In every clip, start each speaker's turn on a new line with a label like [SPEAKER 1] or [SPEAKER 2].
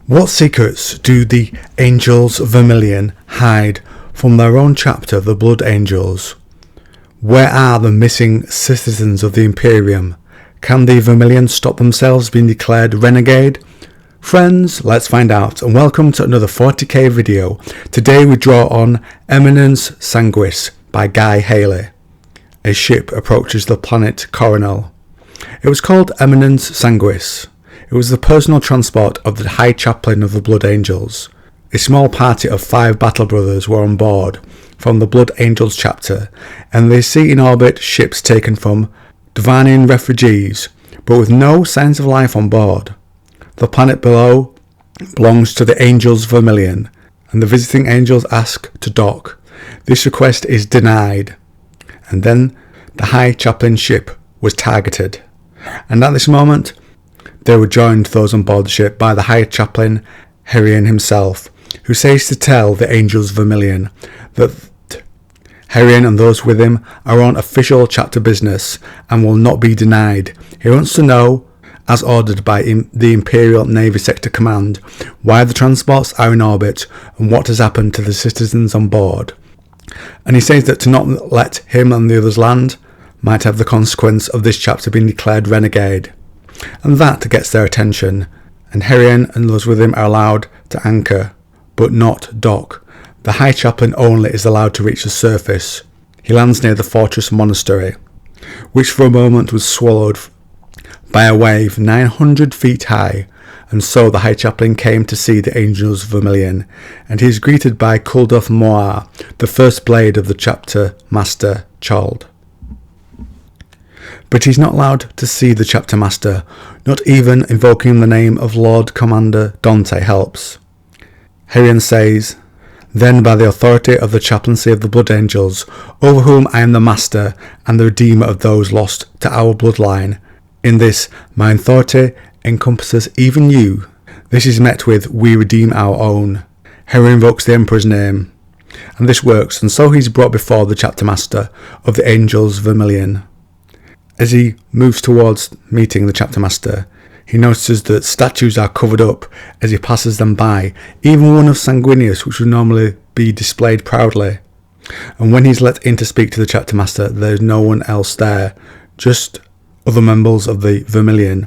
[SPEAKER 1] What secrets do the Angels Vermillion hide from their own chapter, the Blood Angels? Where are the missing citizens of the Imperium? Can the Vermillion stop themselves being declared renegade? Friends, let's find out, and welcome to another 40k video. Today we draw on Eminence Sanguis by Guy Haley. A ship approaches the planet Coronal. It was called Eminence Sanguis. It was the personal transport of the High Chaplain of the Blood Angels. A small party of 5 battle brothers were on board from the Blood Angels chapter, and they see in orbit ships taken from Dvarnian refugees, but with no signs of life on board. The planet below belongs to the Angels Vermillion, and the visiting angels ask to dock. This request is denied, and then the High Chaplain ship was targeted, and at this moment they were joined, those on board the ship, by the High Chaplain Herion himself, who says to tell the Angels Vermillion that Herion and those with him are on official chapter business and will not be denied. He wants to know, as ordered by the Imperial Navy Sector Command, why the transports are in orbit and what has happened to the citizens on board. And he says that to not let him and the others land might have the consequence of this chapter being declared renegade. And that gets their attention, and Herion and those with him are allowed to anchor, but not dock. The High Chaplain only is allowed to reach the surface. He lands near the fortress monastery, which for a moment was swallowed by a wave 900 feet high, and so the High Chaplain came to see the Angels Vermillion, and he is greeted by Kuldoth Moar, the first blade of the chapter master Chald. But he's not allowed to see the chapter master. Not even invoking the name of Lord Commander Dante helps. Herion says, "Then by the authority of the chaplaincy of the Blood Angels, over whom I am the master and the redeemer of those lost to our bloodline, in this my authority encompasses even you." This is met with, "We redeem our own." Herion invokes the Emperor's name, and this works, and so he's brought before the chapter master of the Angels Vermillion. As he moves towards meeting the chapter master, he notices that statues are covered up as he passes them by, even one of Sanguinius, which would normally be displayed proudly. And when he's let in to speak to the chapter master, there is no one else there, just other members of the Vermillion.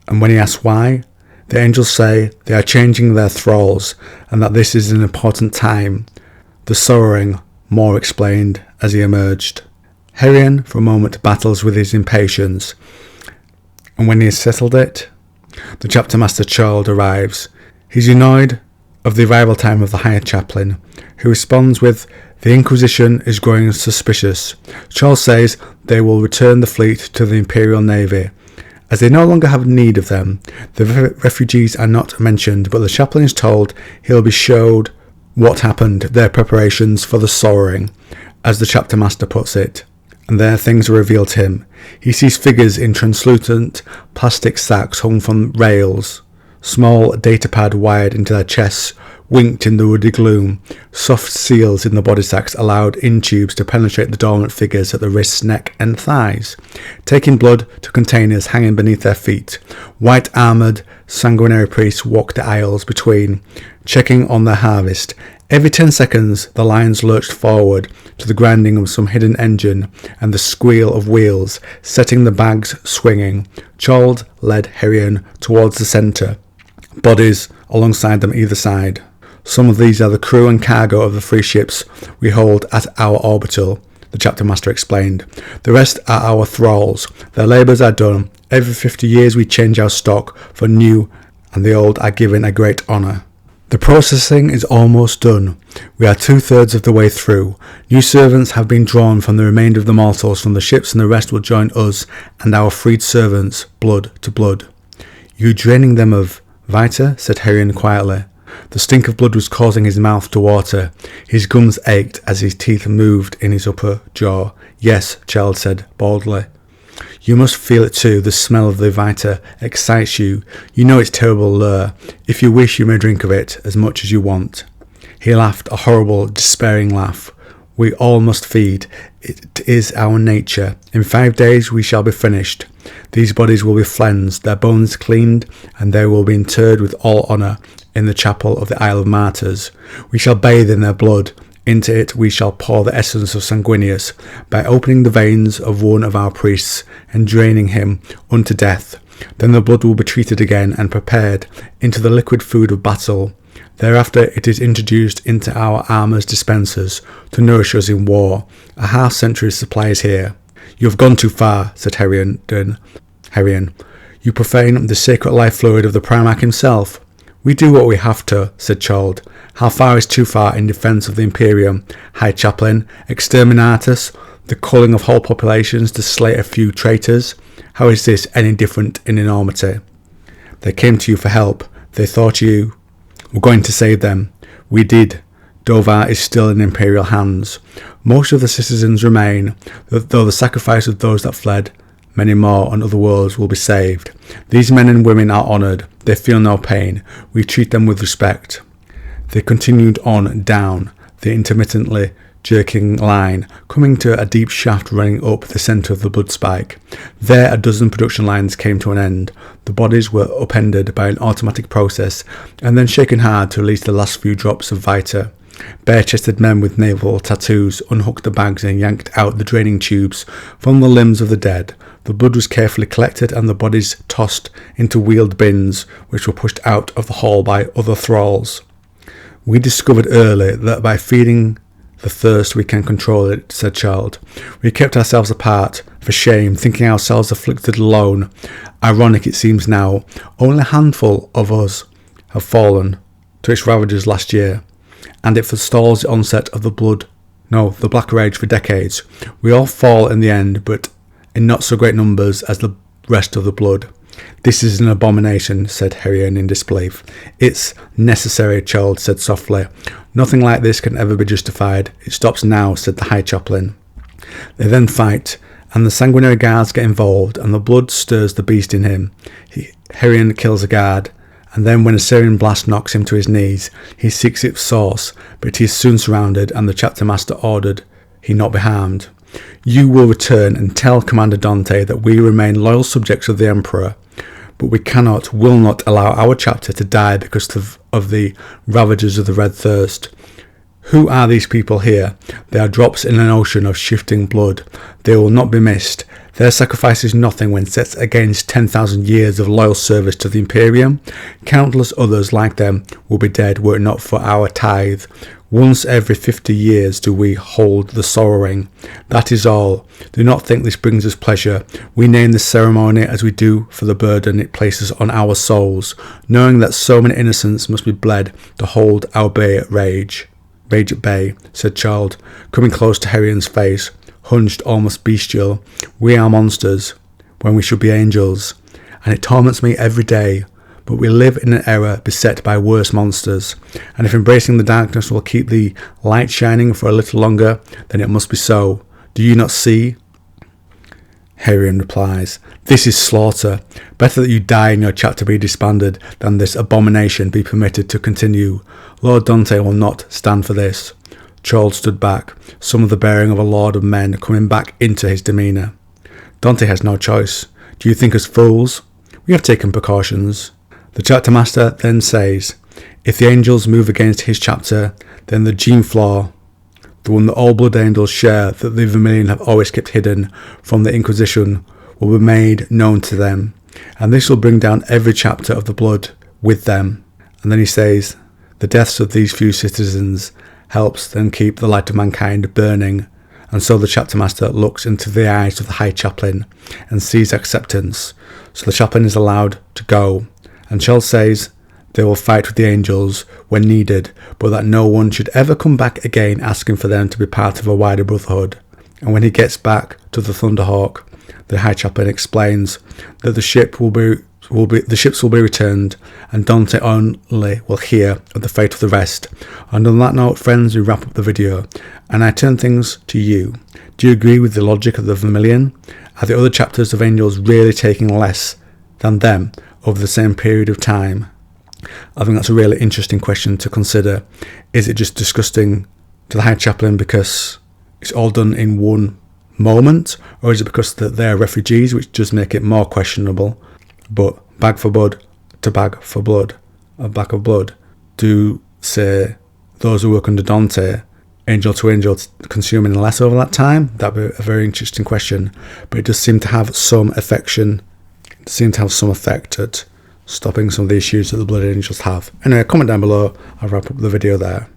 [SPEAKER 1] And when he asks why, the angels say they are changing their thralls, and that this is an important time. The sorrowing more explained as he emerged. Herion for a moment battles with his impatience, and when he has settled it, the chapter master Chald arrives. He's annoyed of the arrival time of the High Chaplain, who responds with, "The Inquisition is growing suspicious." Chald says they will return the fleet to the Imperial Navy, as they no longer have need of them. The refugees are not mentioned, but the chaplain is told he'll be showed what happened, their preparations for the sorrowing, as the chapter master puts it. And there things are revealed to him. He sees figures in translucent plastic sacks hung from rails. Small datapad wired into their chests winked in the ruddy gloom. Soft seals in the body sacks allowed in-tubes to penetrate the dormant figures at the wrists, neck and thighs, taking blood to containers hanging beneath their feet. White-armoured, sanguinary priests walked the aisles between, checking on their harvest. Every 10 seconds, the lines lurched forward to the grinding of some hidden engine and the squeal of wheels, setting the bags swinging. Chald led Herion towards the centre, bodies alongside them either side. Some of these are the crew and cargo of the 3 ships we hold at our orbital, the chapter master explained. The rest are our thralls. Their labours are done. Every 50 years we change our stock for new, and the old are given a great honour. The processing is almost done. We are 2/3 of the way through. New servants have been drawn from the remainder of the mortals from the ships, and the rest will join us and our freed servants, blood to blood. "You draining them of vita?" said Herion quietly. The stink of blood was causing his mouth to water. His gums ached as his teeth moved in his upper jaw. "Yes," Chald said boldly. "You must feel it too. The smell of the vita excites you. You know its terrible lure. If you wish, you may drink of it as much as you want." He laughed, a horrible, despairing laugh. We all must feed. It is our nature. In 5 days we shall be finished. These bodies will be cleansed, their bones cleaned, and they will be interred with all honour in the chapel of the Isle of Martyrs. We shall bathe in their blood. Into it we shall pour the essence of Sanguinius, by opening the veins of one of our priests, and draining him unto death. Then the blood will be treated again, and prepared into the liquid food of battle. Thereafter it is introduced into our armour's dispensers, to nourish us in war. A half-century's supply is here. You have gone too far, said Herion. You profane the sacred life fluid of the Primarch himself. We do what we have to, said Chald. How far is too far in defence of the Imperium? High Chaplain, exterminatus, the culling of whole populations to slay a few traitors? How is this any different in enormity? They came to you for help. They thought you were going to save them. We did. Dovar is still in Imperial hands. Most of the citizens remain, though the sacrifice of those that fled, many more on other worlds, will be saved. These men and women are honoured. They feel no pain. We treat them with respect. They continued on down the intermittently jerking line, coming to a deep shaft running up the centre of the blood spike. There a dozen production lines came to an end. The bodies were upended by an automatic process and then shaken hard to release the last few drops of vita. Bare-chested men with naval tattoos unhooked the bags and yanked out the draining tubes from the limbs of the dead. The blood was carefully collected and the bodies tossed into wheeled bins, which were pushed out of the hall by other thralls. We discovered early that by feeding the thirst we can control it, said Chald. We kept ourselves apart, for shame, thinking ourselves afflicted alone. Ironic it seems now, only a handful of us have fallen to its ravages last year, and it forestalls the onset of the Black Rage for decades. We all fall in the end, but in not so great numbers as the rest of the blood. This is an abomination, said Herion in disbelief. It's necessary, Chald said softly. Nothing like this can ever be justified. It stops now, said the High Chaplain. They then fight, and the sanguinary guards get involved, and the blood stirs the beast in him. Herion kills a guard, and then when a Syrian blast knocks him to his knees, he seeks its source, but he is soon surrounded, and the chapter master ordered he not be harmed. You will return and tell Commander Dante that we remain loyal subjects of the Emperor, but we will not allow our chapter to die because of the ravages of the Red Thirst. Who are these people here? They are drops in an ocean of shifting blood. They will not be missed. Their sacrifice is nothing when set against 10,000 years of loyal service to the Imperium. Countless others like them will be dead were it not for our tithe. Once every 50 years do we hold the sorrowing. That is all. Do not think this brings us pleasure. We name this ceremony as we do for the burden it places on our souls, knowing that so many innocents must be bled to hold our rage at bay, said Chald, coming close to Herion's face, hunched almost bestial. We are monsters, when we should be angels, and it torments me every day. But we live in an era beset by worse monsters, and if embracing the darkness will keep the light shining for a little longer, then it must be so. Do you not see? Herion replies, This is slaughter. Better that you die and your chapter be disbanded than this abomination be permitted to continue. Lord Dante will not stand for this. Chald stood back, some of the bearing of a lord of men coming back into his demeanour. Dante has no choice. Do you think us fools? We have taken precautions. The chapter master then says, if the angels move against his chapter, then the gene flaw, the one that all blood angels share that the Vermillion have always kept hidden from the Inquisition, will be made known to them, and this will bring down every chapter of the blood with them. And then he says, the deaths of these few citizens helps them keep the light of mankind burning. And so the chapter master looks into the eyes of the High Chaplain and sees acceptance. So the chaplain is allowed to go. And Chald says they will fight with the angels when needed, but that no one should ever come back again asking for them to be part of a wider brotherhood. And when he gets back to the Thunderhawk, the High Chaplain explains that the ships will be returned, and Dante only will hear of the fate of the rest. And on that note, friends, we wrap up the video, and I turn things to you. Do you agree with the logic of the Vermillion? Are the other chapters of Angels really taking less than them over the same period of time? I think that's a really interesting question to consider. Is it just disgusting to the High Chaplain because it's all done in one moment, or is it because they're refugees, which does make it more questionable? But bag for blood to bag for blood, a bag of blood, do say those who work under Dante, angel to angel, consuming less over that time? That'd be a very interesting question, but it does seem to have some affection, seem to have some effect at stopping some of the issues that the blood angels have. Anyway, comment down below. I'll wrap up the video there.